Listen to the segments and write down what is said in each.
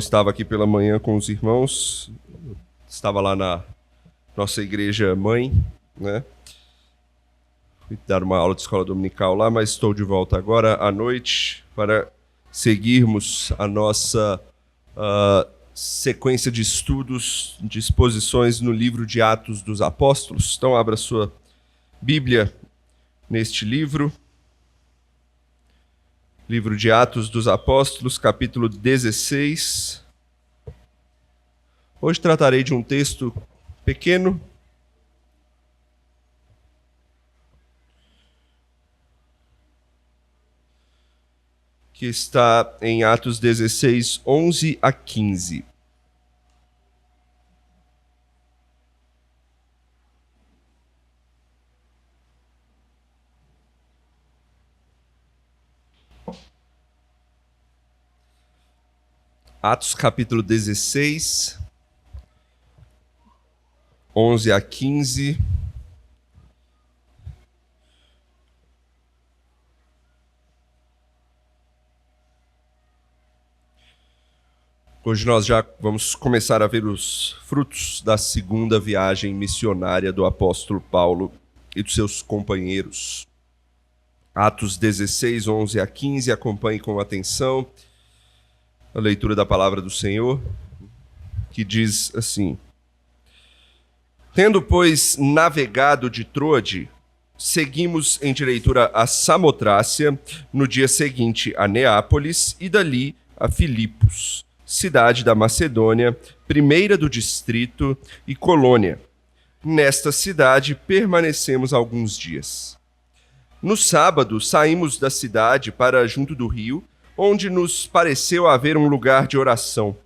Estava aqui pela manhã com os irmãos, estava lá na nossa igreja mãe, né? Fui dar uma aula de escola dominical lá, mas estou de volta agora à noite para seguirmos a nossa sequência de estudos, de exposições no livro de Atos dos Apóstolos. Então, abra sua Bíblia neste livro. Livro de Atos dos Apóstolos, capítulo 16. Hoje tratarei de um texto pequeno, que está em Atos 16, 11 a 15. Atos capítulo 16, 11 a 15. Hoje nós já vamos começar a ver os frutos da segunda viagem missionária do apóstolo Paulo e dos seus companheiros. Atos 16, 11 a 15, acompanhe com atenção a leitura da palavra do Senhor, que diz assim: Tendo, pois, navegado de Troade, seguimos em direitura a Samotrácia, no dia seguinte a Neápolis e dali a Filipos, cidade da Macedônia, primeira do distrito e colônia. Nesta cidade permanecemos alguns dias. No sábado saímos da cidade para junto do rio, onde nos pareceu haver um lugar de oração.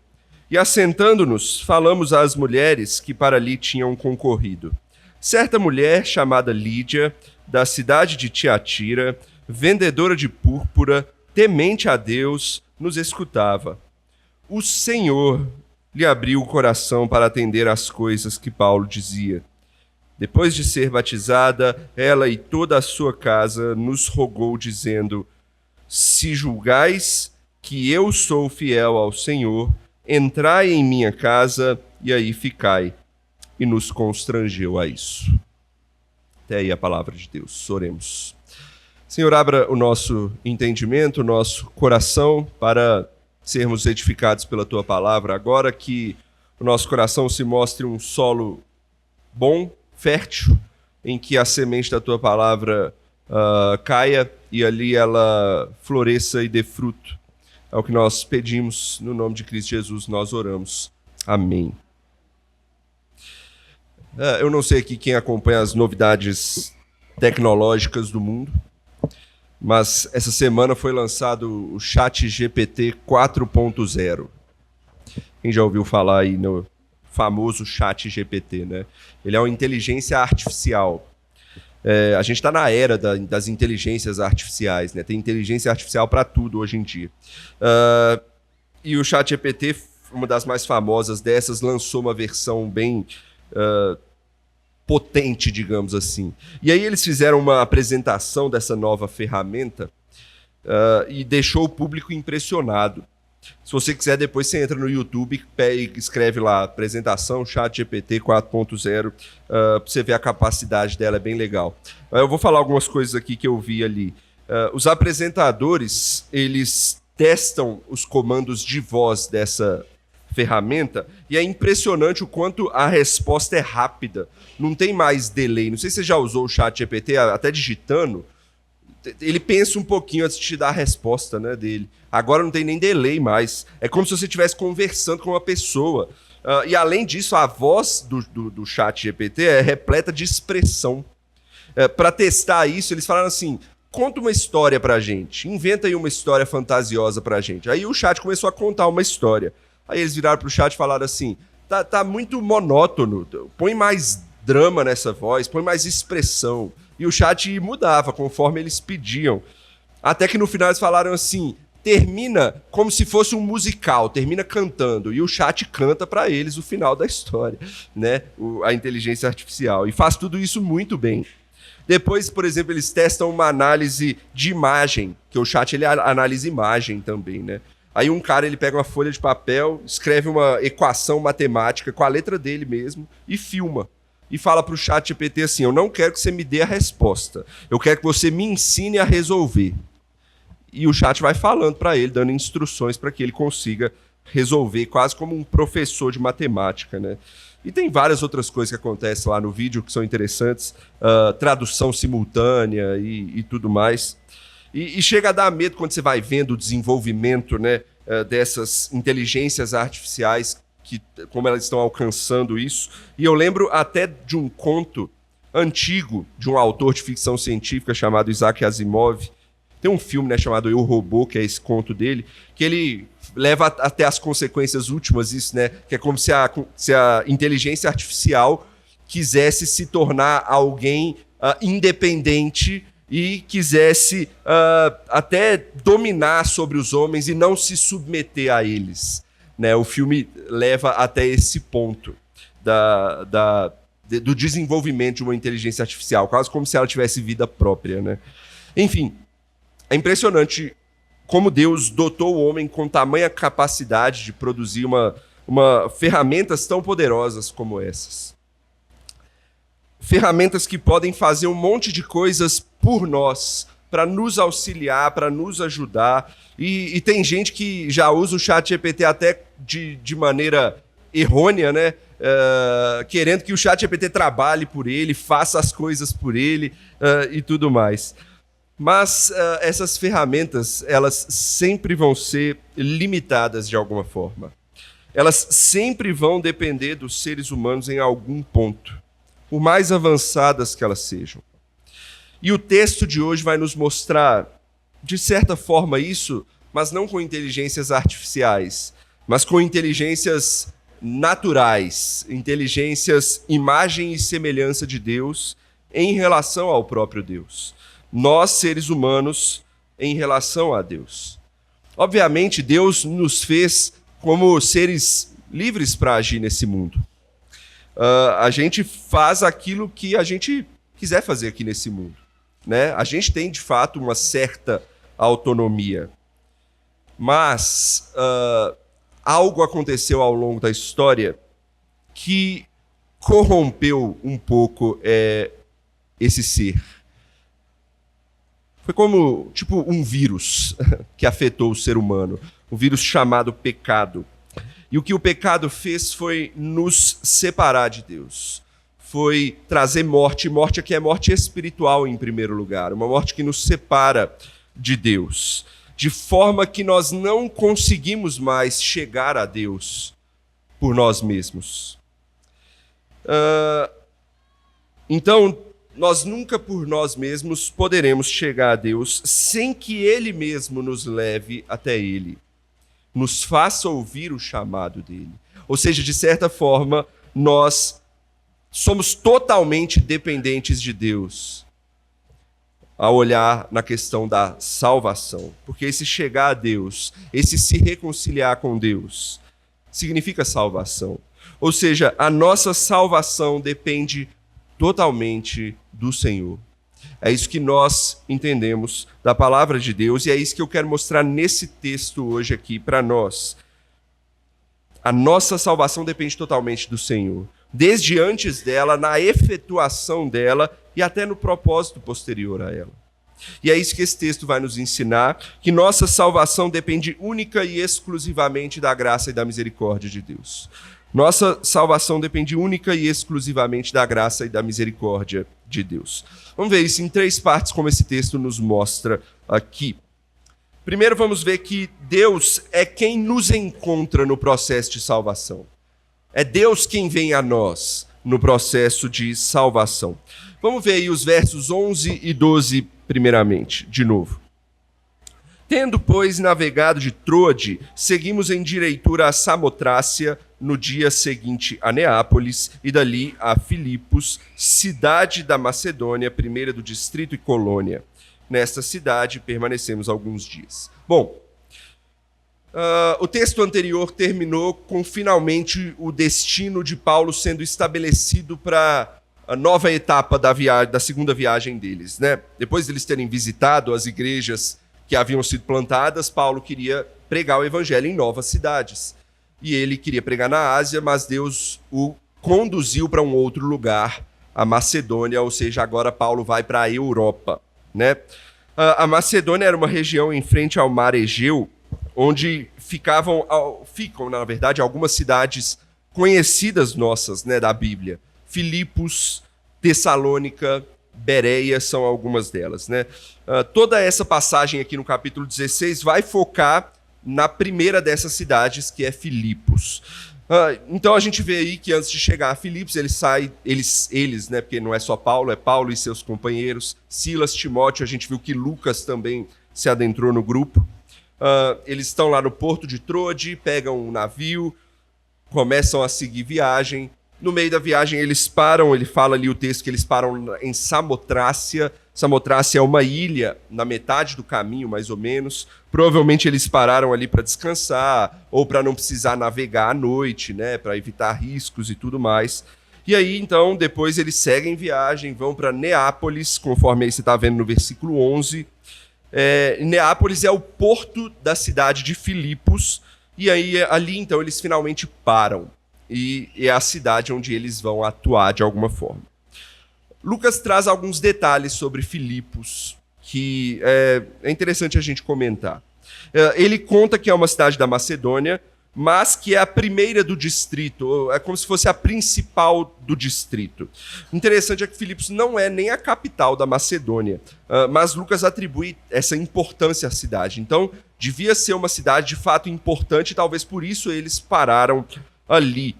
E assentando-nos, falamos às mulheres que para ali tinham concorrido. Certa mulher chamada Lídia, da cidade de Tiatira, vendedora de púrpura, temente a Deus, nos escutava. O Senhor lhe abriu o coração para atender às coisas que Paulo dizia. Depois de ser batizada, ela e toda a sua casa nos rogou, dizendo: Se julgais que eu sou fiel ao Senhor, entrai em minha casa e aí ficai. E nos constrangeu a isso. Até aí a palavra de Deus. Oremos. Senhor, abra o nosso entendimento, o nosso coração para sermos edificados pela Tua palavra. Agora que o nosso coração se mostre um solo bom, fértil, em que a semente da Tua palavra caia e ali ela floresça e dê fruto. É o que nós pedimos, no nome de Cristo Jesus, nós oramos. Amém. Eu não sei aqui quem acompanha as novidades tecnológicas do mundo, mas essa semana foi lançado o ChatGPT 4.0. Quem já ouviu falar aí no famoso ChatGPT, né? Ele é uma inteligência artificial. A gente está na era das inteligências artificiais, né? Tem inteligência artificial para tudo hoje em dia. E o ChatGPT, uma das mais famosas dessas, lançou uma versão bem potente, digamos assim. E aí eles fizeram uma apresentação dessa nova ferramenta e deixou o público impressionado. Se você quiser, depois você entra no YouTube e escreve lá, apresentação ChatGPT 4.0, para você ver a capacidade dela, é bem legal. Eu vou falar algumas coisas aqui que eu vi ali. Os apresentadores, eles testam os comandos de voz dessa ferramenta e é impressionante o quanto a resposta é rápida. Não tem mais delay. Não sei se você já usou o ChatGPT, até digitando. Ele pensa um pouquinho antes de te dar a resposta, né, dele. Agora não tem nem delay mais. É como se você estivesse conversando com uma pessoa. E além disso, a voz do ChatGPT é repleta de expressão. Para testar isso, eles falaram assim: conta uma história pra gente. Inventa aí uma história fantasiosa pra gente. Aí o chat começou a contar uma história. Aí eles viraram pro chat e falaram assim: tá muito monótono. Põe mais drama nessa voz, põe mais expressão. E o chat mudava conforme eles pediam. Até que no final eles falaram assim: termina como se fosse um musical, termina cantando. E o chat canta para eles o final da história, né? A inteligência artificial. E faz tudo isso muito bem. Depois, por exemplo, eles testam uma análise de imagem, que o chat ele analisa imagem também, né? Aí um cara, ele pega uma folha de papel, escreve uma equação matemática com a letra dele mesmo e filma. E fala para o ChatGPT assim, eu não quero que você me dê a resposta, eu quero que você me ensine a resolver. E o chat vai falando para ele, dando instruções para que ele consiga resolver, quase como um professor de matemática, né? E tem várias outras coisas que acontecem lá no vídeo que são interessantes, tradução simultânea e tudo mais. E chega a dar medo quando você vai vendo o desenvolvimento, né, dessas inteligências artificiais, como elas estão alcançando isso. E eu lembro até de um conto antigo de um autor de ficção científica chamado Isaac Asimov. Tem um filme, né, chamado Eu, Robô, que é esse conto dele, que ele leva até as consequências últimas isso, né? Que é como se a inteligência artificial quisesse se tornar alguém independente e quisesse até dominar sobre os homens e não se submeter a eles, né? O filme leva até esse ponto do desenvolvimento de uma inteligência artificial, quase como se ela tivesse vida própria, né? Enfim, é impressionante como Deus dotou o homem com tamanha capacidade de produzir ferramentas tão poderosas como essas. Ferramentas que podem fazer um monte de coisas por nós, para nos auxiliar, para nos ajudar. E tem gente que já usa o ChatGPT até de maneira errônea, né? Querendo que o ChatGPT trabalhe por ele, faça as coisas por ele e tudo mais. Mas essas ferramentas, elas sempre vão ser limitadas de alguma forma. Elas sempre vão depender dos seres humanos em algum ponto, por mais avançadas que elas sejam. E o texto de hoje vai nos mostrar, de certa forma, isso, mas não com inteligências artificiais, mas com inteligências naturais, inteligências, imagem e semelhança de Deus em relação ao próprio Deus. Nós, seres humanos, em relação a Deus. Obviamente, Deus nos fez como seres livres para agir nesse mundo. A gente faz aquilo que a gente quiser fazer aqui nesse mundo, né? A gente tem, de fato, uma certa autonomia. Mas algo aconteceu ao longo da história que corrompeu um pouco esse ser. Foi como, tipo, um vírus que afetou o ser humano, um vírus chamado pecado. E o que o pecado fez foi nos separar de Deus. Foi trazer morte. Morte aqui é morte espiritual, em primeiro lugar. Uma morte que nos separa de Deus. De forma que nós não conseguimos mais chegar a Deus por nós mesmos. Então, nós nunca por nós mesmos poderemos chegar a Deus sem que Ele mesmo nos leve até Ele, nos faça ouvir o chamado dEle. Ou seja, de certa forma, nós somos totalmente dependentes de Deus ao olhar na questão da salvação. Porque esse chegar a Deus, esse se reconciliar com Deus, significa salvação. Ou seja, a nossa salvação depende totalmente do Senhor. É isso que nós entendemos da palavra de Deus e é isso que eu quero mostrar nesse texto hoje aqui para nós. A nossa salvação depende totalmente do Senhor. Desde antes dela, na efetuação dela e até no propósito posterior a ela. E é isso que esse texto vai nos ensinar, que nossa salvação depende única e exclusivamente da graça e da misericórdia de Deus. Nossa salvação depende única e exclusivamente da graça e da misericórdia de Deus. Vamos ver isso em 3 partes, como esse texto nos mostra aqui. Primeiro, vamos ver que Deus é quem nos encontra no processo de salvação. É Deus quem vem a nós no processo de salvação. Vamos ver aí os versos 11 e 12 primeiramente, de novo. Tendo, pois, navegado de Troade, seguimos em direitura a Samotrácia, no dia seguinte a Neápolis, e dali a Filipos, cidade da Macedônia, primeira do distrito e colônia. Nesta cidade permanecemos alguns dias. Bom, o texto anterior terminou com finalmente o destino de Paulo sendo estabelecido para a nova etapa da segunda viagem deles, né? Depois de eles terem visitado as igrejas que haviam sido plantadas, Paulo queria pregar o evangelho em novas cidades. E ele queria pregar na Ásia, mas Deus o conduziu para um outro lugar, a Macedônia, ou seja, agora Paulo vai para a Europa, né? A Macedônia era uma região em frente ao Mar Egeu, onde ficam, na verdade, algumas cidades conhecidas nossas, né, da Bíblia. Filipos, Tessalônica, Bereia são algumas delas, né? Toda essa passagem aqui no capítulo 16 vai focar na primeira dessas cidades, que é Filipos. Então a gente vê aí que antes de chegar a Filipos, eles, né, porque não é só Paulo, é Paulo e seus companheiros, Silas, Timóteo, a gente viu que Lucas também se adentrou no grupo. Eles estão lá no porto de Troade, pegam um navio, começam a seguir viagem. No meio da viagem eles param, ele fala ali o texto que eles param em Samotrácia. Samotrácia é uma ilha na metade do caminho, mais ou menos. Provavelmente eles pararam ali para descansar ou para não precisar navegar à noite, né, para evitar riscos e tudo mais. E aí, então, depois eles seguem viagem, vão para Neápolis, conforme aí você está vendo no versículo 11. Neápolis é o porto da cidade de Filipos. E aí, ali, então, eles finalmente param. E é a cidade onde eles vão atuar de alguma forma. Lucas traz alguns detalhes sobre Filipos, que é interessante a gente comentar. Ele conta que é uma cidade da Macedônia, mas que é a primeira do distrito, é como se fosse a principal do distrito. Interessante é que Filipos não é nem a capital da Macedônia, mas Lucas atribui essa importância à cidade. Então, devia ser uma cidade de fato importante, e talvez por isso eles pararam ali.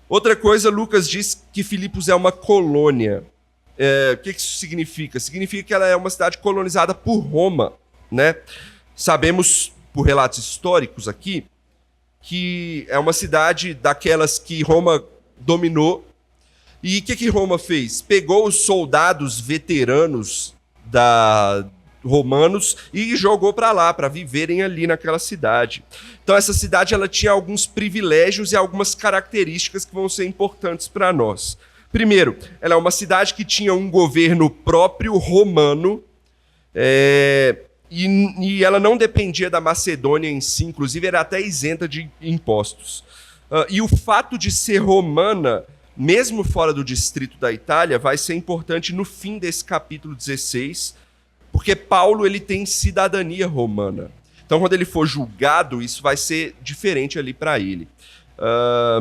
Outra coisa, Lucas diz que Filipos é uma colônia. O que isso significa? Significa que ela é uma cidade colonizada por Roma, né? Sabemos, por relatos históricos aqui, que é uma cidade daquelas que Roma dominou. E o que Roma fez? Pegou os soldados veteranos romanos e jogou para lá, para viverem ali naquela cidade. Então essa cidade ela tinha alguns privilégios e algumas características que vão ser importantes para nós. Primeiro, ela é uma cidade que tinha um governo próprio romano, e ela não dependia da Macedônia em si, inclusive era até isenta de impostos. E o fato de ser romana, mesmo fora do distrito da Itália, vai ser importante no fim desse capítulo 16, porque Paulo ele tem cidadania romana. Então, quando ele for julgado, isso vai ser diferente ali para ele.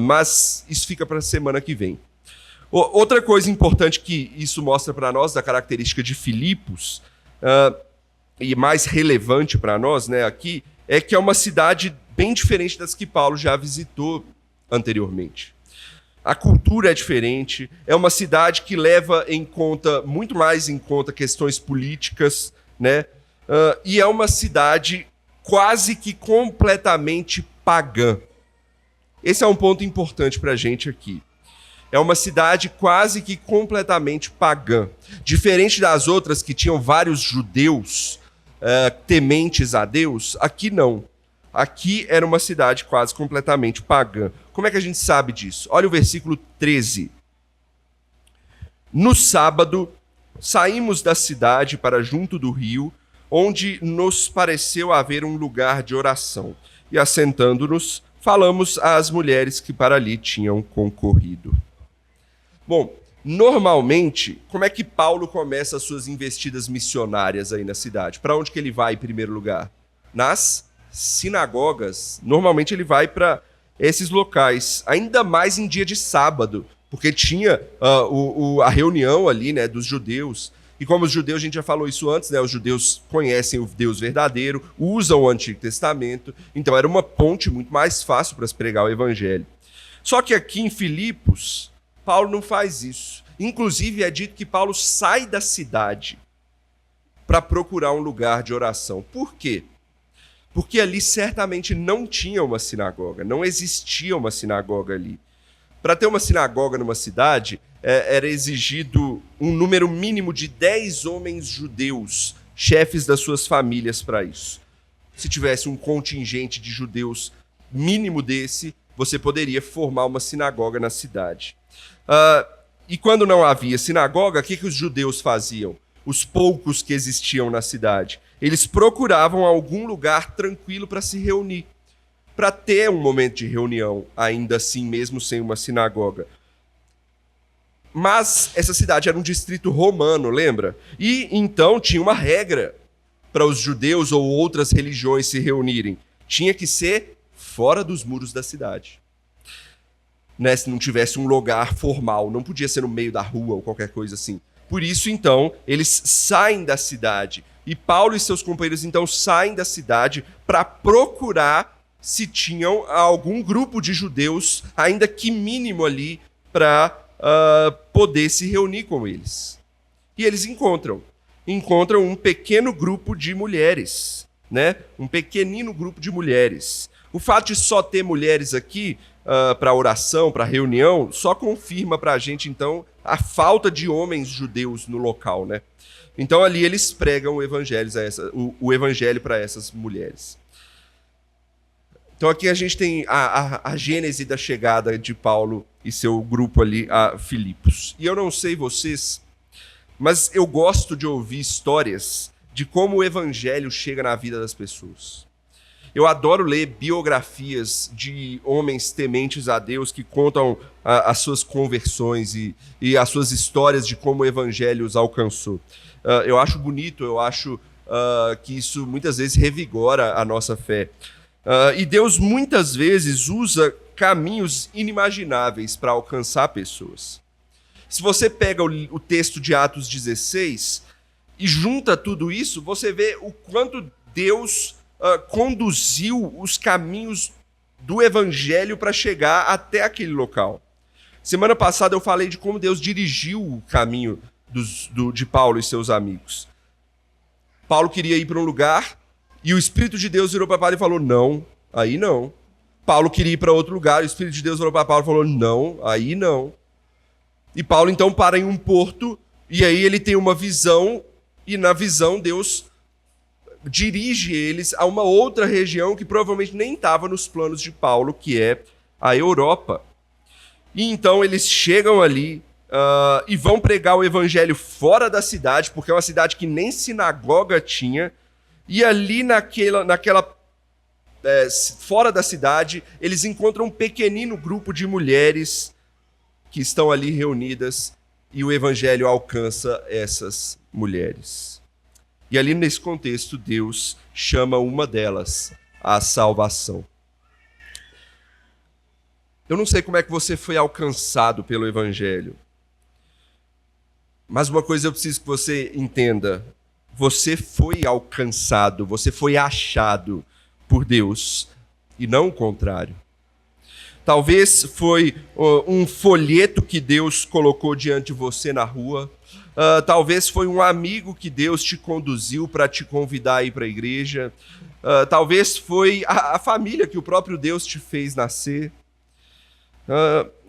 Mas isso fica para a semana que vem. Outra coisa importante que isso mostra para nós, da característica de Filipos, e mais relevante para nós, né, aqui, é que é uma cidade bem diferente das que Paulo já visitou anteriormente. A cultura é diferente, é uma cidade que leva muito mais em conta questões políticas, né? E é uma cidade quase que completamente pagã. Esse é um ponto importante para a gente aqui. É uma cidade quase que completamente pagã. Diferente das outras que tinham vários judeus tementes a Deus, aqui não. Aqui era uma cidade quase completamente pagã. Como é que a gente sabe disso? Olha o versículo 13. No sábado, saímos da cidade para junto do rio, onde nos pareceu haver um lugar de oração. E assentando-nos, falamos às mulheres que para ali tinham concorrido. Bom, normalmente, como é que Paulo começa as suas investidas missionárias aí na cidade? Para onde que ele vai em primeiro lugar? Nas sinagogas. Normalmente ele vai para esses locais, ainda mais em dia de sábado, porque tinha a reunião ali, né, dos judeus. E como os judeus, a gente já falou isso antes, né, os judeus conhecem o Deus verdadeiro, usam o Antigo Testamento, então era uma ponte muito mais fácil para se pregar o evangelho. Só que aqui em Filipos, Paulo não faz isso. Inclusive é dito que Paulo sai da cidade para procurar um lugar de oração. Por quê? Porque ali certamente não tinha uma sinagoga, não existia uma sinagoga ali. Para ter uma sinagoga numa cidade, era exigido um número mínimo de 10 homens judeus, chefes das suas famílias para isso. Se tivesse um contingente de judeus mínimo desse, você poderia formar uma sinagoga na cidade. E quando não havia sinagoga, o que os judeus faziam? Os poucos que existiam na cidade. Eles procuravam algum lugar tranquilo para se reunir, para ter um momento de reunião, ainda assim, mesmo sem uma sinagoga. Mas essa cidade era um distrito romano, lembra? E então tinha uma regra para os judeus ou outras religiões se reunirem. Tinha que ser fora dos muros da cidade. Né? Se não tivesse um lugar formal, não podia ser no meio da rua ou qualquer coisa assim. Por isso, então, eles saem da cidade. E Paulo e seus companheiros, então, saem da cidade para procurar se tinham algum grupo de judeus, ainda que mínimo ali, para poder se reunir com eles. E eles encontram um pequeno grupo de mulheres, né? Um pequenino grupo de mulheres. O fato de só ter mulheres aqui para oração, para reunião, só confirma para a gente, então, a falta de homens judeus no local, né? Então, ali eles pregam o evangelho para essas mulheres. Então, aqui a gente tem a gênese da chegada de Paulo e seu grupo ali a Filipos. E eu não sei vocês, mas eu gosto de ouvir histórias de como o evangelho chega na vida das pessoas. Eu adoro ler biografias de homens tementes a Deus que contam as suas conversões e as suas histórias de como o evangelho os alcançou. Eu acho bonito, eu acho que isso muitas vezes revigora a nossa fé. E Deus muitas vezes usa caminhos inimagináveis para alcançar pessoas. Se você pega o texto de Atos 16 e junta tudo isso, você vê o quanto Deus conduziu os caminhos do evangelho para chegar até aquele local. Semana passada eu falei de como Deus dirigiu o caminho de Paulo e seus amigos. Paulo queria ir para um lugar e o Espírito de Deus virou para Paulo e falou, não, aí não. Paulo queria ir para outro lugar, o Espírito de Deus virou para Paulo e falou, não, aí não. E Paulo então para em um porto e aí ele tem uma visão e na visão Deus dirige eles a uma outra região que provavelmente nem estava nos planos de Paulo, que é a Europa. E então eles chegam ali e vão pregar o evangelho fora da cidade, porque é uma cidade que nem sinagoga tinha, e ali fora da cidade, eles encontram um pequenino grupo de mulheres que estão ali reunidas, e o evangelho alcança essas mulheres. E ali nesse contexto, Deus chama uma delas à salvação. Eu não sei como é que você foi alcançado pelo evangelho, mas uma coisa eu preciso que você entenda. Você foi alcançado, você foi achado por Deus, e não o contrário. Talvez foi um folheto que Deus colocou diante de você na rua. Talvez foi um amigo que Deus te conduziu para te convidar a ir para a igreja. Talvez foi a família que o próprio Deus te fez nascer.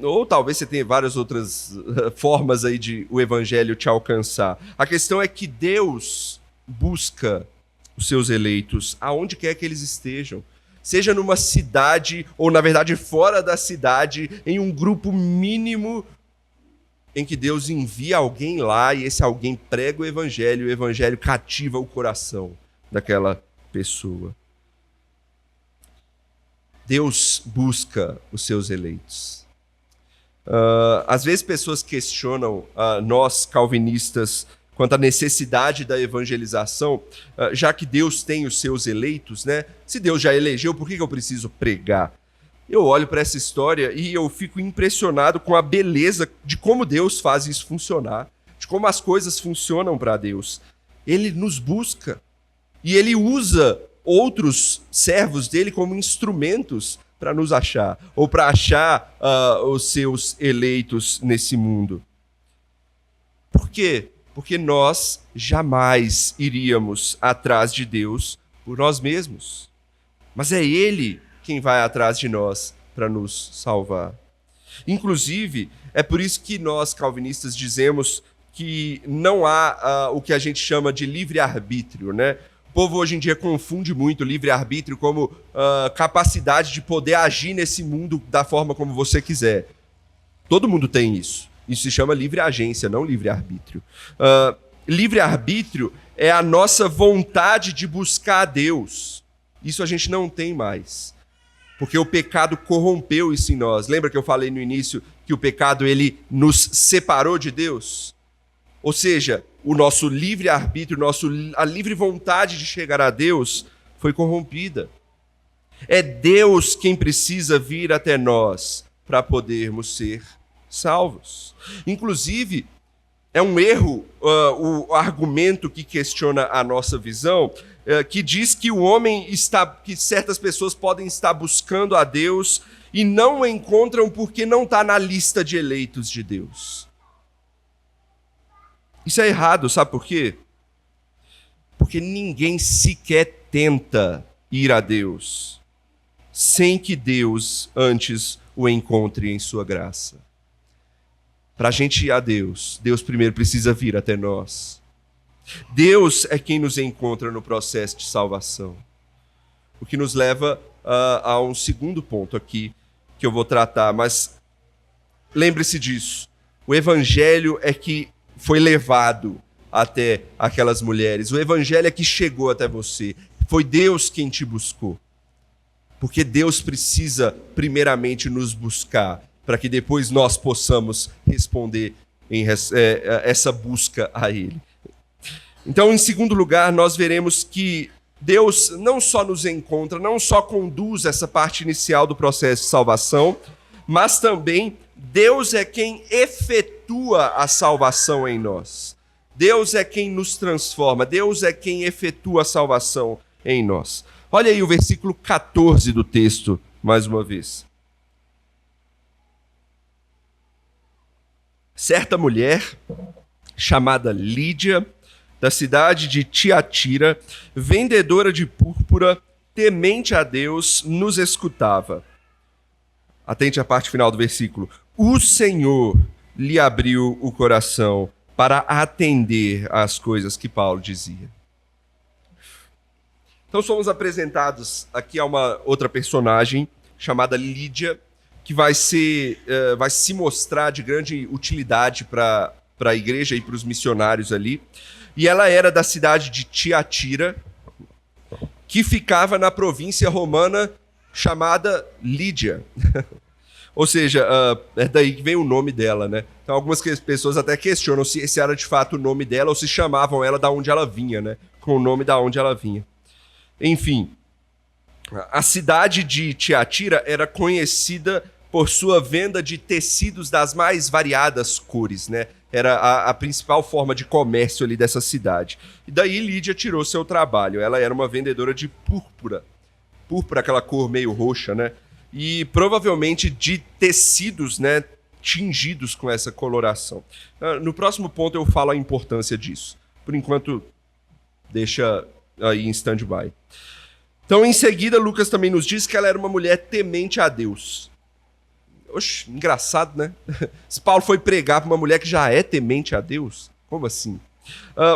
Ou talvez você tenha várias outras formas aí de o evangelho te alcançar. A questão é que Deus busca os seus eleitos aonde quer que eles estejam. Seja numa cidade, ou na verdade fora da cidade, em um grupo mínimo em que Deus envia alguém lá e esse alguém prega o evangelho cativa o coração daquela pessoa. Deus busca os seus eleitos. Às vezes pessoas questionam nós calvinistas quanto à necessidade da evangelização, já que Deus tem os seus eleitos, né? Se Deus já elegeu, por que eu preciso pregar? Eu olho para essa história e eu fico impressionado com a beleza de como Deus faz isso funcionar, de como as coisas funcionam para Deus. Ele nos busca e ele usa outros servos dele como instrumentos para nos achar, ou para achar os seus eleitos nesse mundo. Por quê? Porque nós jamais iríamos atrás de Deus por nós mesmos. Mas é Ele quem vai atrás de nós para nos salvar. Inclusive, é por isso que nós, calvinistas, dizemos que não há o que a gente chama de livre-arbítrio, né? O povo hoje em dia confunde muito livre-arbítrio como capacidade de poder agir nesse mundo da forma como você quiser. Todo mundo tem isso. Isso se chama livre agência, não livre-arbítrio. Livre-arbítrio é a nossa vontade de buscar a Deus. Isso a gente não tem mais. Porque o pecado corrompeu isso em nós. Lembra que eu falei no início que o pecado ele nos separou de Deus? Ou seja, o nosso livre-arbítrio, a livre vontade de chegar a Deus foi corrompida. É Deus quem precisa vir até nós para podermos ser salvos. Inclusive, é um erro o argumento que questiona a nossa visão, que diz que que certas pessoas podem estar buscando a Deus e não o encontram porque não está na lista de eleitos de Deus. Isso é errado, sabe por quê? Porque ninguém sequer tenta ir a Deus sem que Deus antes o encontre em sua graça. Para a gente ir a Deus, Deus primeiro precisa vir até nós. Deus é quem nos encontra no processo de salvação. O que nos leva a um segundo ponto aqui, que eu vou tratar, mas lembre-se disso. O evangelho é que foi levado até aquelas mulheres. O evangelho é que chegou até você. Foi Deus quem te buscou. Porque Deus precisa primeiramente nos buscar, para que depois nós possamos responder essa busca a Ele. Então, em segundo lugar, nós veremos que Deus não só nos encontra, não só conduz essa parte inicial do processo de salvação, mas também Deus é quem efetua a salvação em nós. Deus é quem nos transforma, Deus é quem efetua a salvação em nós. Olha aí o versículo 14 do texto, mais uma vez. Certa mulher, chamada Lídia, da cidade de Tiatira, vendedora de púrpura, temente a Deus, nos escutava. Atente à parte final do versículo. O Senhor lhe abriu o coração para atender às coisas que Paulo dizia. Então somos apresentados aqui a uma outra personagem chamada Lídia, que vai se mostrar de grande utilidade para a igreja e para os missionários ali. E ela era da cidade de Tiatira, que ficava na província romana chamada Lídia. Ou seja, é daí que vem o nome dela, né? Então algumas pessoas até questionam se esse era de fato o nome dela ou se chamavam ela da onde ela vinha, né? Com o nome da onde ela vinha. Enfim, a cidade de Tiatira era conhecida por sua venda de tecidos das mais variadas cores, né? Era a principal forma de comércio ali dessa cidade. E daí Lídia tirou seu trabalho. Ela era uma vendedora de púrpura. Púrpura, aquela cor meio roxa, né? E provavelmente de tecidos, né, tingidos com essa coloração. No próximo ponto eu falo a importância disso. Por enquanto, deixa aí em stand-by. Então, em seguida, Lucas também nos diz que ela era uma mulher temente a Deus. Oxe, engraçado, né? Se Paulo foi pregar para uma mulher que já é temente a Deus, como assim?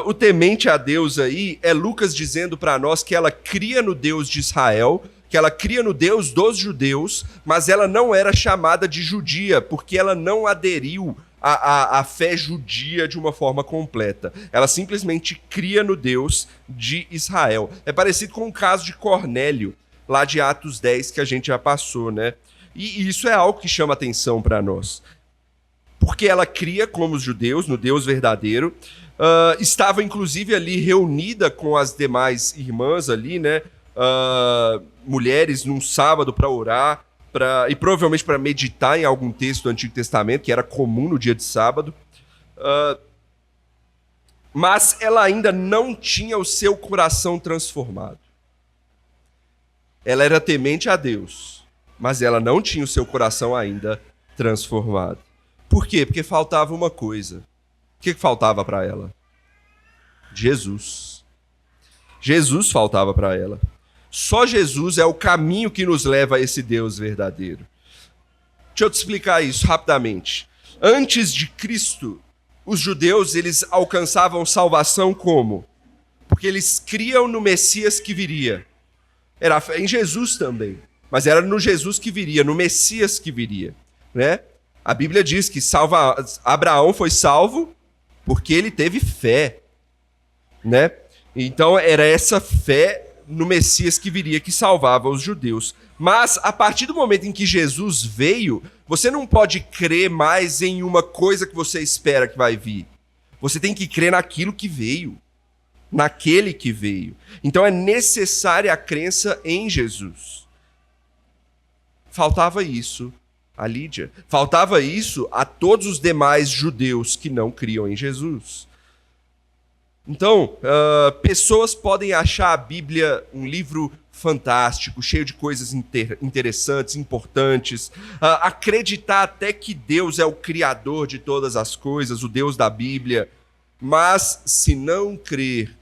O temente a Deus aí é Lucas dizendo para nós que ela cria no Deus de Israel, que ela cria no Deus dos judeus, mas ela não era chamada de judia, porque ela não aderiu à fé judia de uma forma completa. Ela simplesmente cria no Deus de Israel. É parecido com o caso de Cornélio, lá de Atos 10, que a gente já passou, né? E isso é algo que chama atenção para nós. Porque ela cria como os judeus, no Deus verdadeiro, estava inclusive ali reunida com as demais irmãs ali, né? Mulheres num sábado para orar, e provavelmente para meditar em algum texto do Antigo Testamento, que era comum no dia de sábado. Mas ela ainda não tinha o seu coração transformado. Ela era temente a Deus, mas ela não tinha o seu coração ainda transformado. Por quê? Porque faltava uma coisa. O que faltava para ela? Jesus. Jesus faltava para ela. Só Jesus é o caminho que nos leva a esse Deus verdadeiro. Deixa eu te explicar isso rapidamente. Antes de Cristo, os judeus eles alcançavam salvação como? Porque eles criam no Messias que viria. Era fé em Jesus também, mas era no Jesus que viria, no Messias que viria, né? A Bíblia diz que Abraão foi salvo porque ele teve fé. né? Então era essa fé no Messias que viria, que salvava os judeus. Mas a partir do momento em que Jesus veio, você não pode crer mais em uma coisa que você espera que vai vir. Você tem que crer naquilo que veio, naquele que veio. Então é necessária a crença em Jesus. Faltava isso a Lídia. Faltava isso a todos os demais judeus que não criam em Jesus. Então, pessoas podem achar a Bíblia um livro fantástico, cheio de coisas interessantes, importantes, acreditar até que Deus é o criador de todas as coisas, o Deus da Bíblia, mas se não crer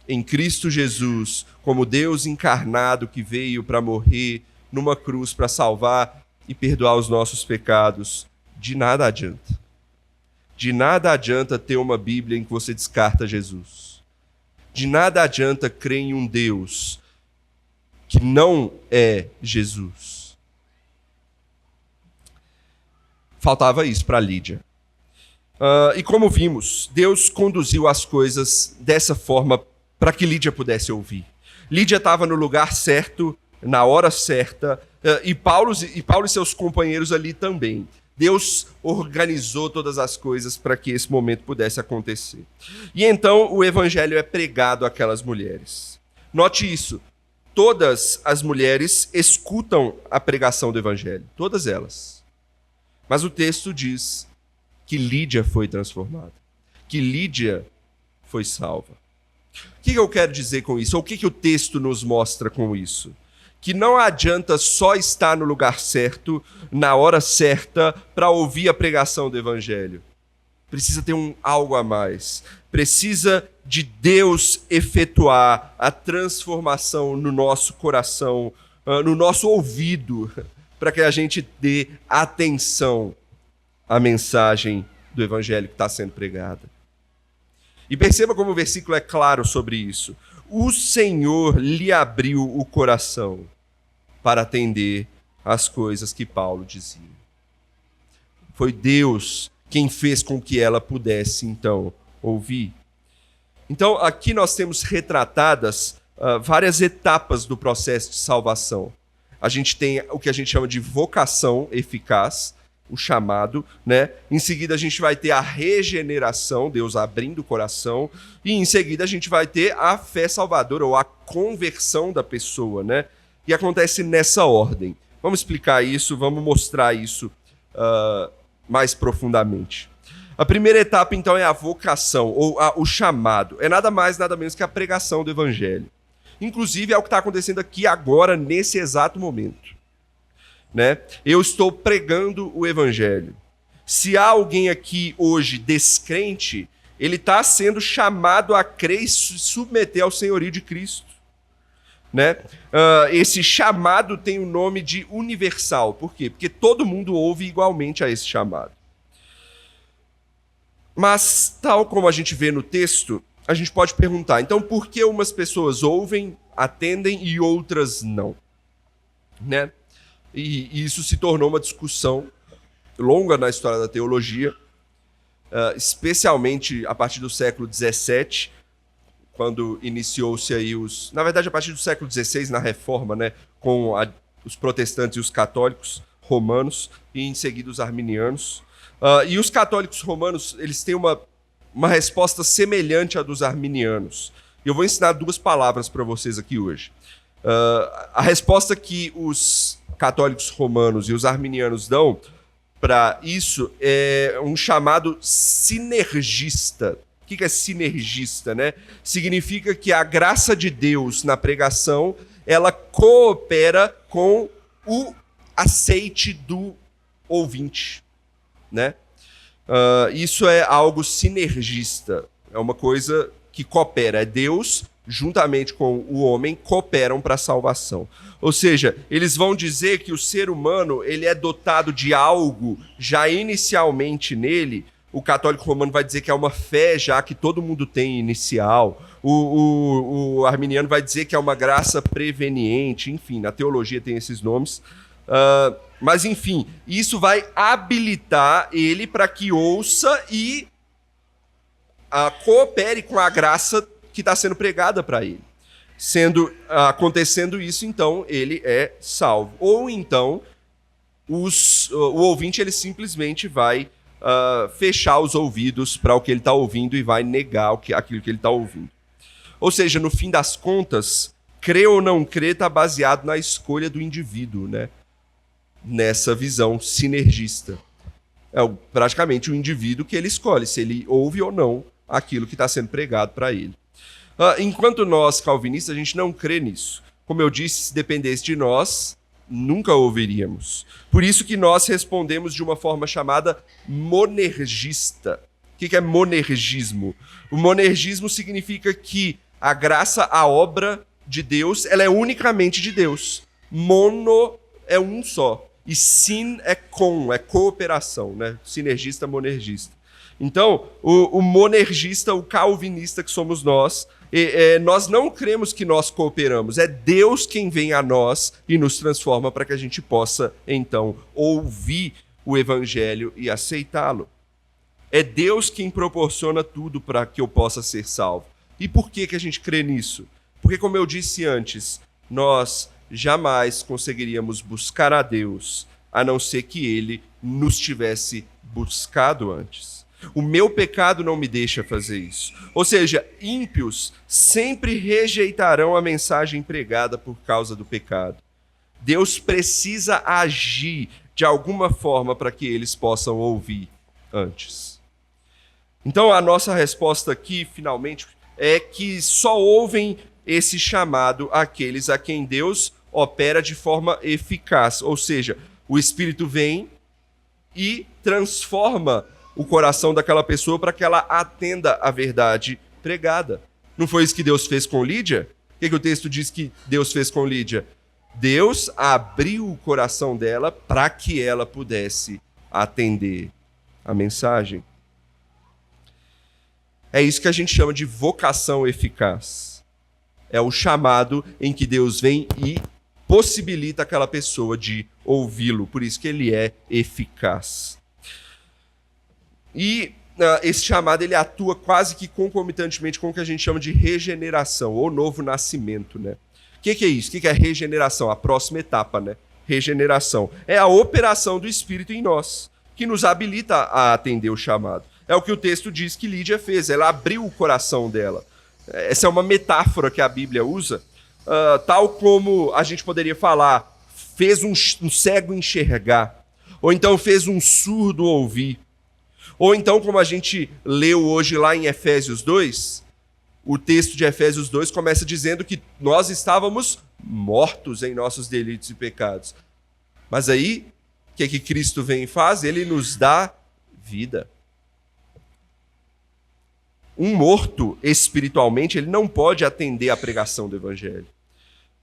em Cristo Jesus como Deus encarnado que veio para morrer numa cruz para salvar e perdoar os nossos pecados, de nada adianta. De nada adianta ter uma Bíblia em que você descarta Jesus. De nada adianta crer em um Deus que não é Jesus. Faltava isso para Lídia. E como vimos, Deus conduziu as coisas dessa forma para que Lídia pudesse ouvir. Lídia estava no lugar certo, na hora certa, e Paulo e seus companheiros ali também. Deus organizou todas as coisas para que esse momento pudesse acontecer. E então o evangelho é pregado àquelas mulheres. Note isso, todas as mulheres escutam a pregação do evangelho, todas elas. Mas o texto diz que Lídia foi transformada, que Lídia foi salva. O que eu quero dizer com isso? Ou o que o texto nos mostra com isso? Que não adianta só estar no lugar certo, na hora certa, para ouvir a pregação do evangelho. Precisa ter algo a mais. Precisa de Deus efetuar a transformação no nosso coração, no nosso ouvido, para que a gente dê atenção à mensagem do evangelho que está sendo pregada. E perceba como o versículo é claro sobre isso. O Senhor lhe abriu o coração para atender às coisas que Paulo dizia. Foi Deus quem fez com que ela pudesse, então, ouvir. Então, aqui nós temos retratadas várias etapas do processo de salvação. A gente tem o que a gente chama de vocação eficaz, o chamado, né? Em seguida a gente vai ter a regeneração, Deus abrindo o coração, e em seguida a gente vai ter a fé salvadora, ou a conversão da pessoa, né? E acontece nessa ordem. Vamos explicar isso, vamos mostrar isso mais profundamente. A primeira etapa, então, é a vocação, ou o chamado. É nada mais, nada menos que a pregação do evangelho. Inclusive, é o que está acontecendo aqui agora, nesse exato momento. Né? Eu estou pregando o evangelho. Se há alguém aqui hoje descrente, ele está sendo chamado a crer e se submeter ao senhorio de Cristo. Né? Esse chamado tem o nome de universal. Por quê? Porque todo mundo ouve igualmente a esse chamado. Mas, tal como a gente vê no texto, a gente pode perguntar, então por que umas pessoas ouvem, atendem e outras não? Né? E isso se tornou uma discussão longa na história da teologia, especialmente a partir do século XVII, quando iniciou-se aí na verdade, a partir do século XVI, na Reforma, né, com os protestantes e os católicos romanos, e em seguida os arminianos. E os católicos romanos, eles têm uma resposta semelhante à dos arminianos. E eu vou ensinar duas palavras para vocês aqui hoje. A resposta que os católicos romanos e os arminianos dão para isso é um chamado sinergista. O que é sinergista, né? Significa que a graça de Deus na pregação, ela coopera com o aceite do ouvinte, né? Isso é algo sinergista, é uma coisa que coopera, é Deus juntamente com o homem cooperam para a salvação. Ou seja, eles vão dizer que o ser humano ele é dotado de algo já inicialmente nele. O católico romano vai dizer que é uma fé já que todo mundo tem inicial. O arminiano vai dizer que é uma graça preveniente. Enfim, na teologia tem esses nomes. Mas, enfim, isso vai habilitar ele para que ouça e coopere com a graça que está sendo pregada para ele. Acontecendo isso, então, ele é salvo. Ou então, o ouvinte ele simplesmente vai fechar os ouvidos para o que ele está ouvindo e vai negar aquilo que ele está ouvindo. Ou seja, no fim das contas, crer ou não crer está baseado na escolha do indivíduo, né? Nessa visão sinergista. É praticamente o indivíduo que ele escolhe, se ele ouve ou não aquilo que está sendo pregado para ele. Enquanto nós, calvinistas, a gente não crê nisso. Como eu disse, se dependesse de nós, nunca ouviríamos. Por isso que nós respondemos de uma forma chamada monergista. O que é monergismo? O monergismo significa que a graça, a obra de Deus, ela é unicamente de Deus. Mono é um só. E sin é cooperação, né? Sinergista, monergista. Então, o monergista, o calvinista que somos nós, nós não cremos que nós cooperamos. É Deus quem vem a nós e nos transforma para que a gente possa, então, ouvir o evangelho e aceitá-lo. É Deus quem proporciona tudo para que eu possa ser salvo. E por que a gente crê nisso? Porque, como eu disse antes, nós jamais conseguiríamos buscar a Deus, a não ser que Ele nos tivesse buscado antes. O meu pecado não me deixa fazer isso. Ou seja, ímpios sempre rejeitarão a mensagem pregada por causa do pecado. Deus precisa agir de alguma forma para que eles possam ouvir antes. Então, a nossa resposta aqui, finalmente, é que só ouvem esse chamado aqueles a quem Deus opera de forma eficaz. Ou seja, o Espírito vem e transforma o coração daquela pessoa para que ela atenda a verdade pregada. Não foi isso que Deus fez com Lídia? O que o texto diz que Deus fez com Lídia? Deus abriu o coração dela para que ela pudesse atender a mensagem. É isso que a gente chama de vocação eficaz. É o chamado em que Deus vem e possibilita aquela pessoa de ouvi-lo. Por isso que ele é eficaz. E esse chamado ele atua quase que concomitantemente com o que a gente chama de regeneração, ou novo nascimento, né? O que é isso? O que é regeneração? A próxima etapa, né? Regeneração. É a operação do Espírito em nós, que nos habilita a atender o chamado. É o que o texto diz que Lídia fez, ela abriu o coração dela. Essa é uma metáfora que a Bíblia usa, tal como a gente poderia falar, fez um cego enxergar, ou então fez um surdo ouvir, ou então como a gente leu hoje lá em Efésios 2, o texto de Efésios 2 começa dizendo que nós estávamos mortos em nossos delitos e pecados. Mas aí, o que Cristo vem e faz? Ele nos dá vida. Um morto, espiritualmente, ele não pode atender à pregação do evangelho.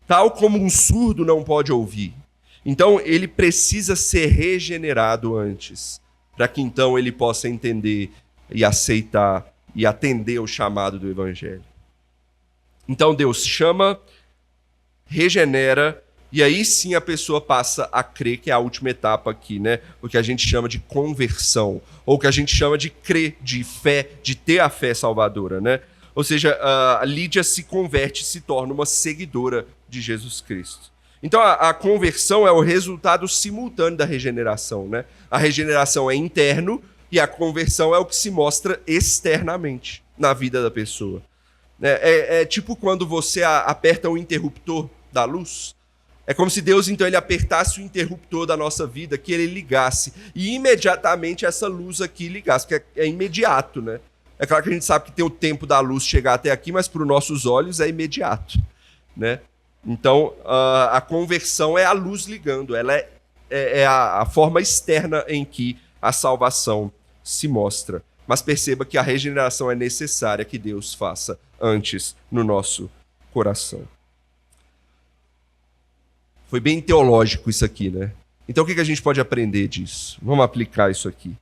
Tal como um surdo não pode ouvir. Então, ele precisa ser regenerado antes, para que então ele possa entender e aceitar e atender o chamado do evangelho. Então, Deus chama, regenera, e aí sim a pessoa passa a crer, que é a última etapa aqui, né? O que a gente chama de conversão, ou o que a gente chama de crer, de fé, de ter a fé salvadora, né? Ou seja, a Lídia se converte, se torna uma seguidora de Jesus Cristo. Então a conversão é o resultado simultâneo da regeneração, né? A regeneração é interno e a conversão é o que se mostra externamente na vida da pessoa. É tipo quando você aperta o interruptor da luz. É como se Deus, então, ele apertasse o interruptor da nossa vida, que ele ligasse, e imediatamente essa luz aqui ligasse, porque é imediato, né? É claro que a gente sabe que tem o tempo da luz chegar até aqui, mas para os nossos olhos é imediato, né? Então, a conversão é a luz ligando, ela é a forma externa em que a salvação se mostra. Mas perceba que a regeneração é necessária que Deus faça antes no nosso coração. Foi bem teológico isso aqui, né? Então o que a gente pode aprender disso? Vamos aplicar isso aqui.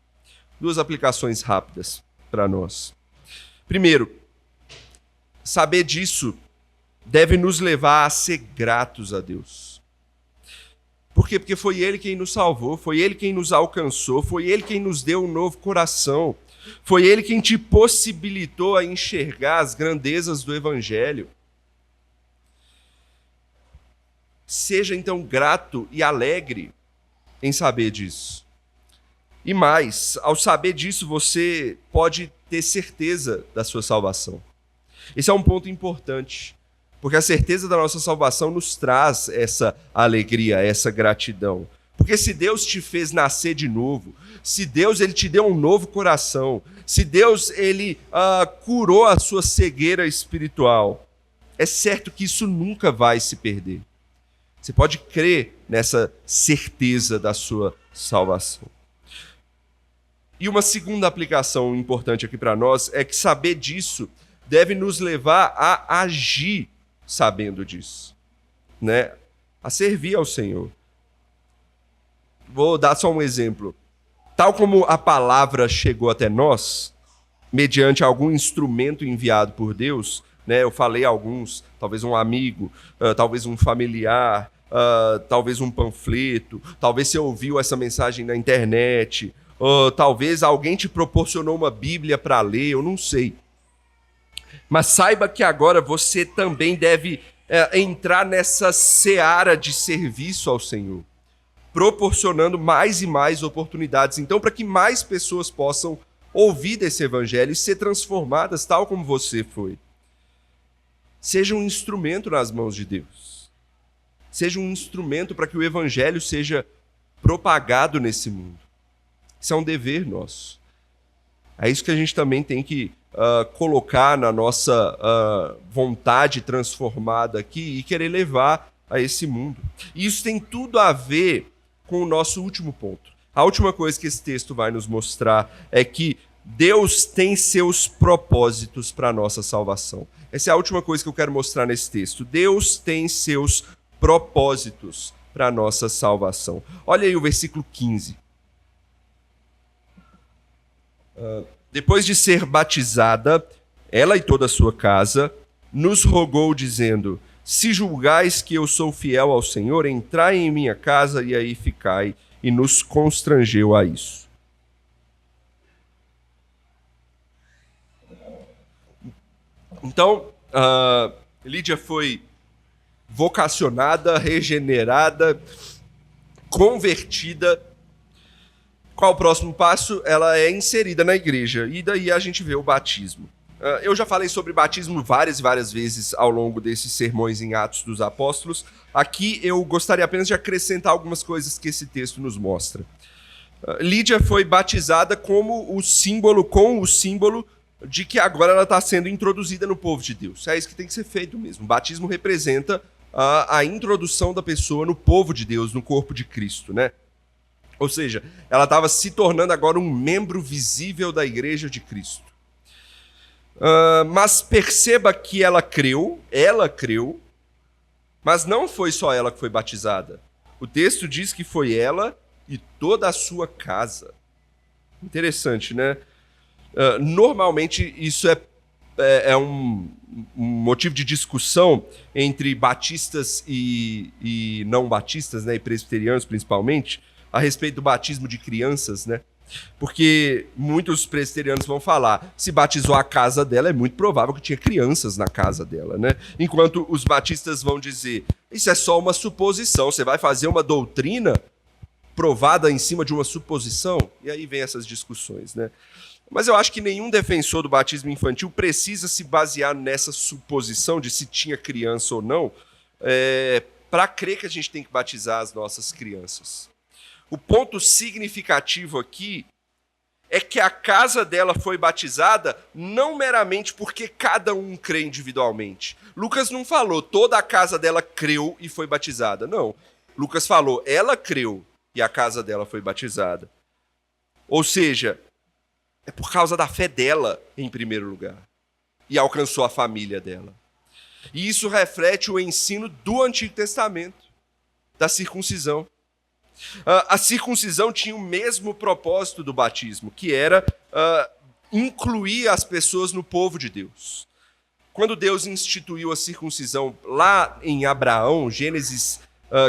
2 aplicações rápidas para nós. Primeiro, saber disso deve nos levar a ser gratos a Deus. Por quê? Porque foi Ele quem nos salvou, foi Ele quem nos alcançou, foi Ele quem nos deu um novo coração. Foi ele quem te possibilitou a enxergar as grandezas do Evangelho. Seja então grato e alegre em saber disso. E mais, ao saber disso, você pode ter certeza da sua salvação. Esse é um ponto importante, porque a certeza da nossa salvação nos traz essa alegria, essa gratidão. Porque se Deus te fez nascer de novo, se Deus ele te deu um novo coração, se Deus ele curou a sua cegueira espiritual, é certo que isso nunca vai se perder. Você pode crer nessa certeza da sua salvação. E uma segunda aplicação importante aqui para nós é que saber disso deve nos levar a agir sabendo disso, né? A servir ao Senhor. Vou dar só um exemplo. Tal como a palavra chegou até nós, mediante algum instrumento enviado por Deus, né? Eu falei alguns, talvez um amigo, talvez um familiar, talvez um panfleto, talvez você ouviu essa mensagem na internet, talvez alguém te proporcionou uma Bíblia para ler, eu não sei. Mas saiba que agora você também deve entrar nessa seara de serviço ao Senhor, proporcionando mais e mais oportunidades, então, para que mais pessoas possam ouvir desse evangelho e ser transformadas tal como você foi. Seja um instrumento nas mãos de Deus. Seja um instrumento para que o evangelho seja propagado nesse mundo. Isso é um dever nosso. É isso que a gente também tem que colocar na nossa vontade transformada aqui e querer levar a esse mundo. E isso tem tudo a ver com o nosso último ponto. A última coisa que esse texto vai nos mostrar é que Deus tem seus propósitos para a nossa salvação. Essa é a última coisa que eu quero mostrar nesse texto. Deus tem seus propósitos para a nossa salvação. Olha aí o versículo 15. Depois de ser batizada, ela e toda a sua casa, nos rogou dizendo: se julgais que eu sou fiel ao Senhor, entrai em minha casa e aí ficai, e nos constrangeu a isso. Então, Lídia foi vocacionada, regenerada, convertida. Qual o próximo passo? Ela é inserida na igreja, e daí a gente vê o batismo. Eu já falei sobre batismo várias e várias vezes ao longo desses sermões em Atos dos Apóstolos. Aqui eu gostaria apenas de acrescentar algumas coisas que esse texto nos mostra. Lídia foi batizada com o símbolo de que agora ela está sendo introduzida no povo de Deus. É isso que tem que ser feito mesmo. O batismo representa a introdução da pessoa no povo de Deus, no corpo de Cristo, né? Ou seja, ela estava se tornando agora um membro visível da igreja de Cristo. Mas perceba que ela creu, mas não foi só ela que foi batizada. O texto diz que foi ela e toda a sua casa. Interessante, né? Normalmente isso é um motivo de discussão entre batistas e não batistas, né, e presbiterianos principalmente, a respeito do batismo de crianças, né? Porque muitos presbiterianos vão falar, se batizou a casa dela, é muito provável que tinha crianças na casa dela, né? Enquanto os batistas vão dizer, isso é só uma suposição, você vai fazer uma doutrina provada em cima de uma suposição? E aí vem essas discussões, né? Mas eu acho que nenhum defensor do batismo infantil precisa se basear nessa suposição de se tinha criança ou não, para crer que a gente tem que batizar as nossas crianças. O ponto significativo aqui é que a casa dela foi batizada não meramente porque cada um crê individualmente. Lucas não falou, toda a casa dela creu e foi batizada. Não. Lucas falou, ela creu e a casa dela foi batizada. Ou seja, é por causa da fé dela, em primeiro lugar. E alcançou a família dela. E isso reflete o ensino do Antigo Testamento, da circuncisão. A circuncisão tinha o mesmo propósito do batismo, que era incluir as pessoas no povo de Deus. Quando Deus instituiu a circuncisão lá em Abraão, Gênesis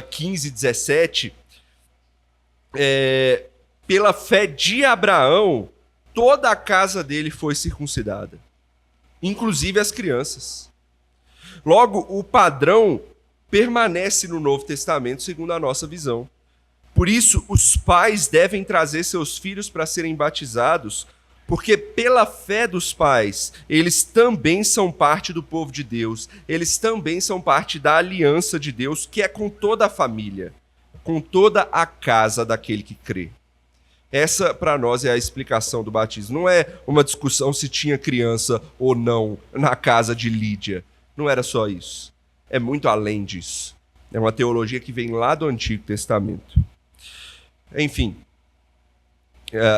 15, 17, pela fé de Abraão, toda a casa dele foi circuncidada, inclusive as crianças. Logo, o padrão permanece no Novo Testamento, segundo a nossa visão. Por isso, os pais devem trazer seus filhos para serem batizados, porque pela fé dos pais, eles também são parte do povo de Deus, eles também são parte da aliança de Deus, que é com toda a família, com toda a casa daquele que crê. Essa, para nós, é a explicação do batismo. Não é uma discussão se tinha criança ou não na casa de Lídia. Não era só isso. É muito além disso. É uma teologia que vem lá do Antigo Testamento. Enfim,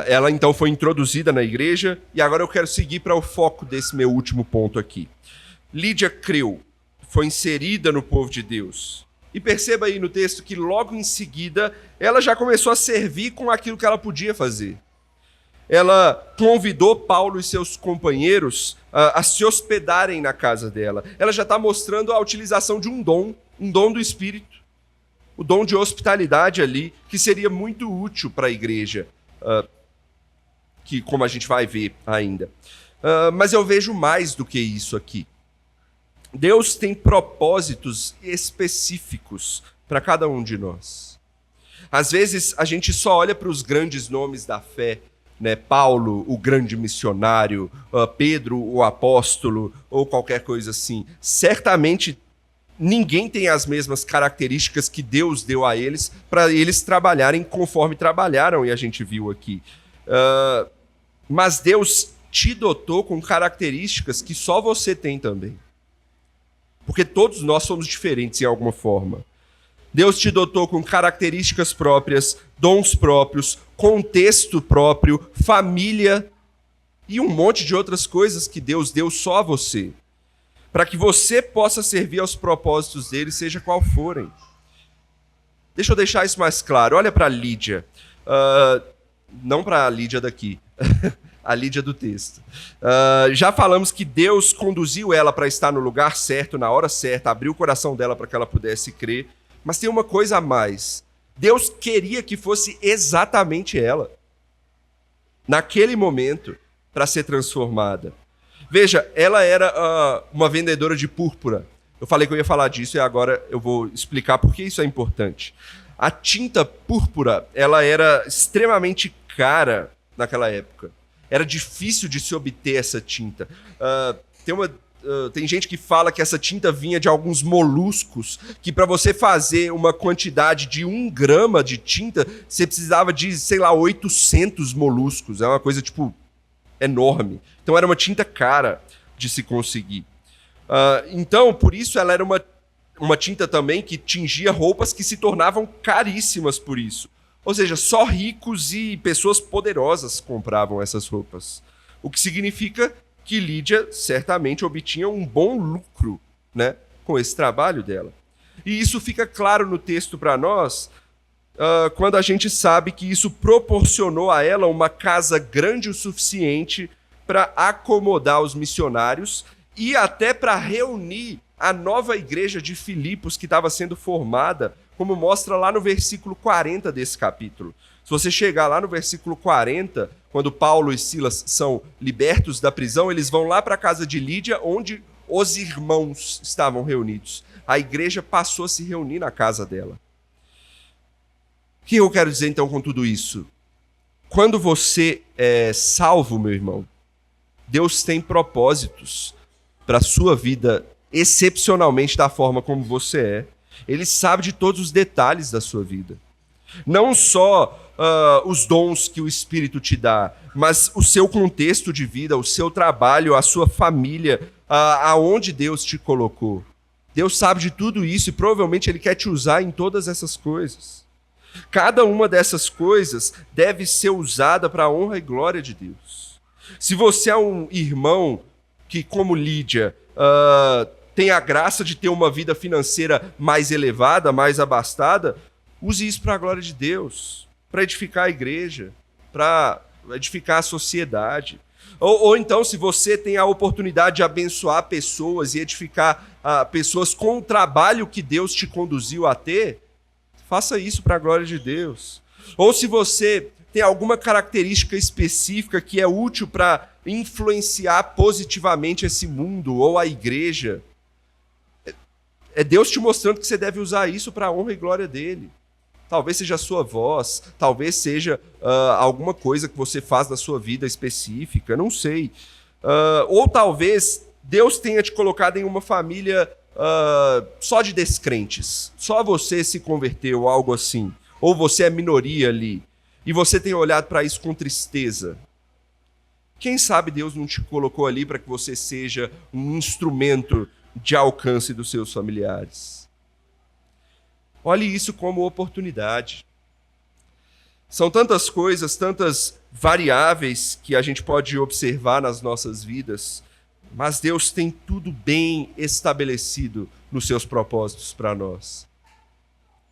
ela então foi introduzida na igreja, e agora eu quero seguir para o foco desse meu último ponto aqui. Lídia creu, foi inserida no povo de Deus. E perceba aí no texto que logo em seguida ela já começou a servir com aquilo que ela podia fazer. Ela convidou Paulo e seus companheiros a se hospedarem na casa dela. Ela já está mostrando a utilização de um dom do Espírito, o dom de hospitalidade ali, que seria muito útil para a igreja, que como a gente vai ver ainda. Mas eu vejo mais do que isso aqui. Deus tem propósitos específicos para cada um de nós. Às vezes, a gente só olha para os grandes nomes da fé, né? Paulo, o grande missionário, Pedro, o apóstolo, ou qualquer coisa assim. Certamente, ninguém tem as mesmas características que Deus deu a eles para eles trabalharem conforme trabalharam, e a gente viu aqui. Mas Deus te dotou com características que só você tem também. Porque todos nós somos diferentes em alguma forma. Deus te dotou com características próprias, dons próprios, contexto próprio, família e um monte de outras coisas que Deus deu só a você, para que você possa servir aos propósitos dele, seja qual forem. Deixa eu deixar isso mais claro. Olha para Lídia. Não para a Lídia daqui. A Lídia do texto. Já falamos que Deus conduziu ela para estar no lugar certo, na hora certa, abriu o coração dela para que ela pudesse crer. Mas tem uma coisa a mais. Deus queria que fosse exatamente ela, naquele momento, para ser transformada. Veja, ela era uma vendedora de púrpura. Eu falei que eu ia falar disso e agora eu vou explicar por que isso é importante. A tinta púrpura, ela era extremamente cara naquela época. Era difícil de se obter essa tinta. Tem gente que fala que essa tinta vinha de alguns moluscos, que para você fazer uma quantidade de 1 grama de tinta, você precisava de, 800 moluscos. É uma coisa, enorme. Então era uma tinta cara de se conseguir. Então, por isso, ela era uma tinta também que tingia roupas que se tornavam caríssimas por isso. Ou seja, só ricos e pessoas poderosas compravam essas roupas. O que significa que Lídia certamente obtinha um bom lucro, né, com esse trabalho dela. E isso fica claro no texto para nós, quando a gente sabe que isso proporcionou a ela uma casa grande o suficiente para acomodar os missionários e até para reunir a nova igreja de Filipos que estava sendo formada, como mostra lá no versículo 40 desse capítulo. Se você chegar lá no versículo 40, quando Paulo e Silas são libertos da prisão, eles vão lá para a casa de Lídia, onde os irmãos estavam reunidos. A igreja passou a se reunir na casa dela. O que eu quero dizer então com tudo isso? Quando você é salvo, meu irmão, Deus tem propósitos para a sua vida excepcionalmente da forma como você é. Ele sabe de todos os detalhes da sua vida. Não só os dons que o Espírito te dá, mas o seu contexto de vida, o seu trabalho, a sua família, aonde Deus te colocou. Deus sabe de tudo isso e provavelmente Ele quer te usar em todas essas coisas. Cada uma dessas coisas deve ser usada para a honra e glória de Deus. Se você é um irmão que, como Lídia, tem a graça de ter uma vida financeira mais elevada, mais abastada, use isso para a glória de Deus, para edificar a igreja, para edificar a sociedade. Ou então, se você tem a oportunidade de abençoar pessoas e edificar pessoas com o trabalho que Deus te conduziu a ter, faça isso para a glória de Deus. Ou se você tem alguma característica específica que é útil para influenciar positivamente esse mundo ou a igreja. É Deus te mostrando que você deve usar isso para a honra e glória dele. Talvez seja a sua voz, talvez seja alguma coisa que você faz na sua vida específica, não sei. Ou talvez Deus tenha te colocado em uma família só de descrentes. Só você se converteu, algo assim. Ou você é minoria ali. E você tem olhado para isso com tristeza. Quem sabe Deus não te colocou ali para que você seja um instrumento de alcance dos seus familiares. Olhe isso como oportunidade. São tantas coisas, tantas variáveis que a gente pode observar nas nossas vidas, mas Deus tem tudo bem estabelecido nos seus propósitos para nós.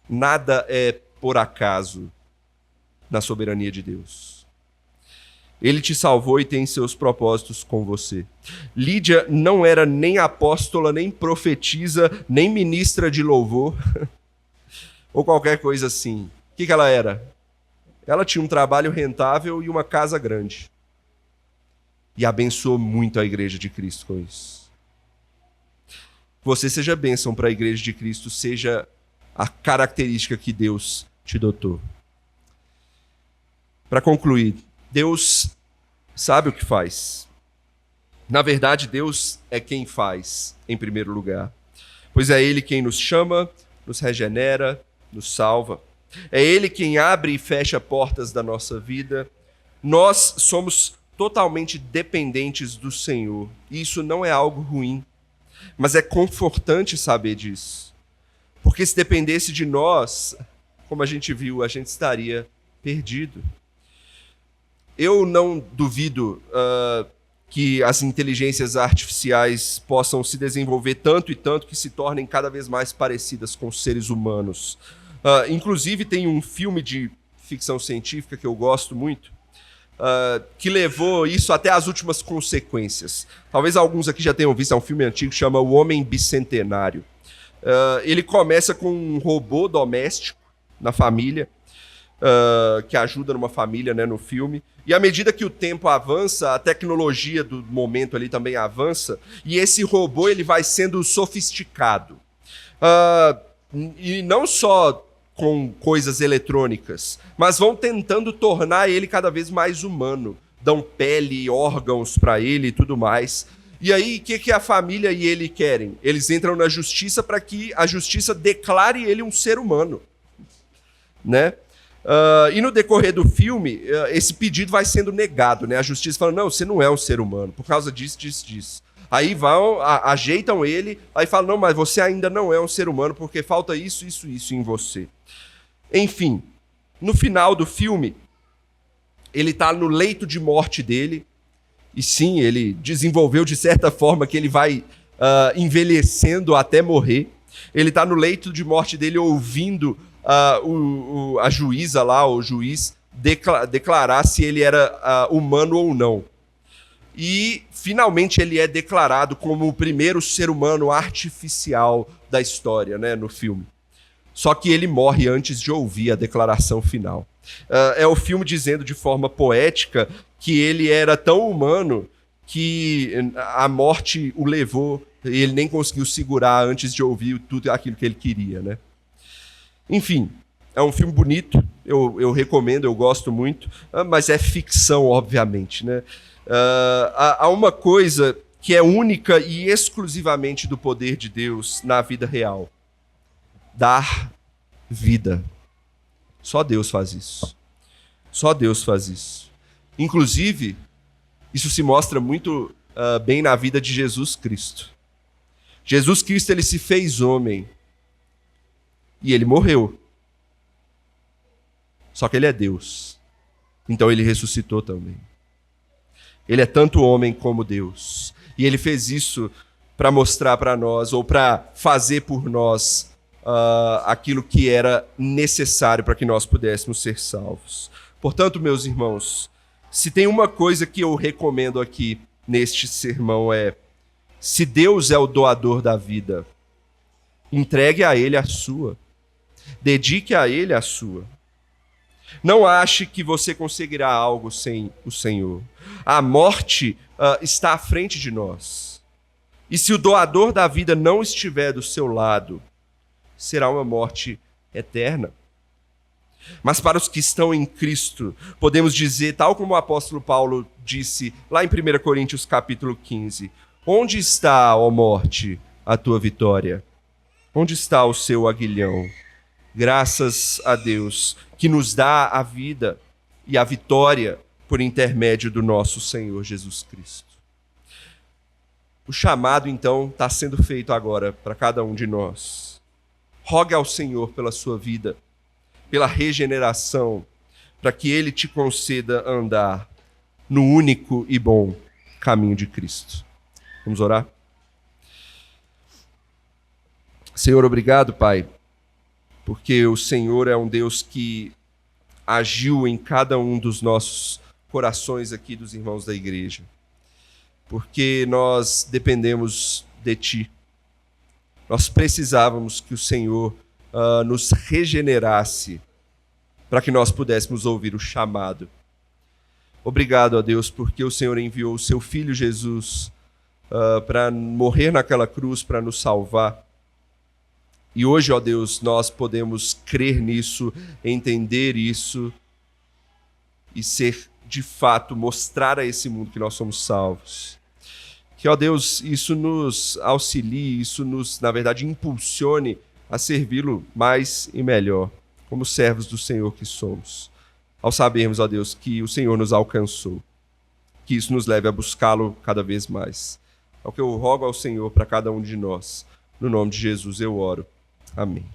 Nada é por acaso na soberania de Deus. Ele te salvou e tem seus propósitos com você. Lídia não era nem apóstola, nem profetisa, nem ministra de louvor, ou qualquer coisa assim. O que ela era? Ela tinha um trabalho rentável e uma casa grande. E abençoou muito a igreja de Cristo com isso. Você seja bênção para a igreja de Cristo, seja a característica que Deus te dotou. Para concluir, Deus sabe o que faz. Na verdade, Deus é quem faz, em primeiro lugar. Pois é Ele quem nos chama, nos regenera, nos salva. É Ele quem abre e fecha portas da nossa vida. Nós somos totalmente dependentes do Senhor. E isso não é algo ruim, mas é confortante saber disso. Porque se dependesse de nós, como a gente viu, a gente estaria perdido. Eu não duvido que as inteligências artificiais possam se desenvolver tanto e tanto que se tornem cada vez mais parecidas com os seres humanos. Inclusive, tem um filme de ficção científica que eu gosto muito, que levou isso até as últimas consequências. Talvez alguns aqui já tenham visto, é um filme antigo, chama O Homem Bicentenário. Ele começa com um robô doméstico na família, que ajuda numa família, né, no filme. E à medida que o tempo avança, a tecnologia do momento ali também avança, e esse robô ele vai sendo sofisticado. E não só com coisas eletrônicas, mas vão tentando tornar ele cada vez mais humano. Dão pele, órgãos para ele e tudo mais. E aí, o que a família e ele querem? Eles entram na justiça para que a justiça declare ele um ser humano, né? E no decorrer do filme, esse pedido vai sendo negado, né? A justiça fala, não, você não é um ser humano, por causa disso, disso, disso. Aí vão, ajeitam ele, aí falam, não, mas você ainda não é um ser humano, porque falta isso, isso, isso em você. Enfim, no final do filme, ele está no leito de morte dele, e sim, ele desenvolveu de certa forma que ele vai envelhecendo até morrer. Ele está no leito de morte dele ouvindo a juíza lá, o juiz, declarar se ele era humano ou não. E, finalmente, ele é declarado como o primeiro ser humano artificial da história, né, no filme. Só que ele morre antes de ouvir a declaração final. É o filme dizendo de forma poética que ele era tão humano que a morte o levou, e ele nem conseguiu segurar antes de ouvir tudo aquilo que ele queria, né? Enfim, é um filme bonito, eu recomendo, eu gosto muito, mas é ficção, obviamente, né? Há uma coisa que é única e exclusivamente do poder de Deus na vida real: dar vida. Só Deus faz isso. Só Deus faz isso. Inclusive, isso se mostra muito bem na vida de Jesus Cristo. Jesus Cristo, ele se fez homem e ele morreu. Só que ele é Deus. Então ele ressuscitou também. Ele é tanto homem como Deus. E ele fez isso para mostrar para nós, ou para fazer por nós, aquilo que era necessário para que nós pudéssemos ser salvos. Portanto, meus irmãos, se tem uma coisa que eu recomendo aqui neste sermão se Deus é o doador da vida, entregue a Ele a sua. Dedique a Ele a sua. Não ache que você conseguirá algo sem o Senhor. A morte está à frente de nós. E se o doador da vida não estiver do seu lado, será uma morte eterna. Mas para os que estão em Cristo, podemos dizer, tal como o apóstolo Paulo disse lá em 1 Coríntios capítulo 15, onde está, ó morte, a tua vitória? Onde está o seu aguilhão? Graças a Deus, que nos dá a vida e a vitória por intermédio do nosso Senhor Jesus Cristo. O chamado, então, está sendo feito agora para cada um de nós. Rogue ao Senhor pela sua vida, pela regeneração, para que Ele te conceda andar no único e bom caminho de Cristo. Vamos orar? Senhor, obrigado, Pai, porque o Senhor é um Deus que agiu em cada um dos nossos corações aqui, dos irmãos da igreja. Porque nós dependemos de Ti. Nós precisávamos que o Senhor nos regenerasse para que nós pudéssemos ouvir o chamado. Obrigado a Deus, porque o Senhor enviou o Seu Filho Jesus para morrer naquela cruz, para nos salvar. E hoje, ó Deus, nós podemos crer nisso, entender isso e ser, de fato, mostrar a esse mundo que nós somos salvos. Que, ó Deus, isso nos auxilie, isso nos, na verdade, impulsione a servi-lo mais e melhor, como servos do Senhor que somos. Ao sabermos, ó Deus, que o Senhor nos alcançou, que isso nos leve a buscá-lo cada vez mais. É o que eu rogo ao Senhor para cada um de nós. No nome de Jesus eu oro. Amém.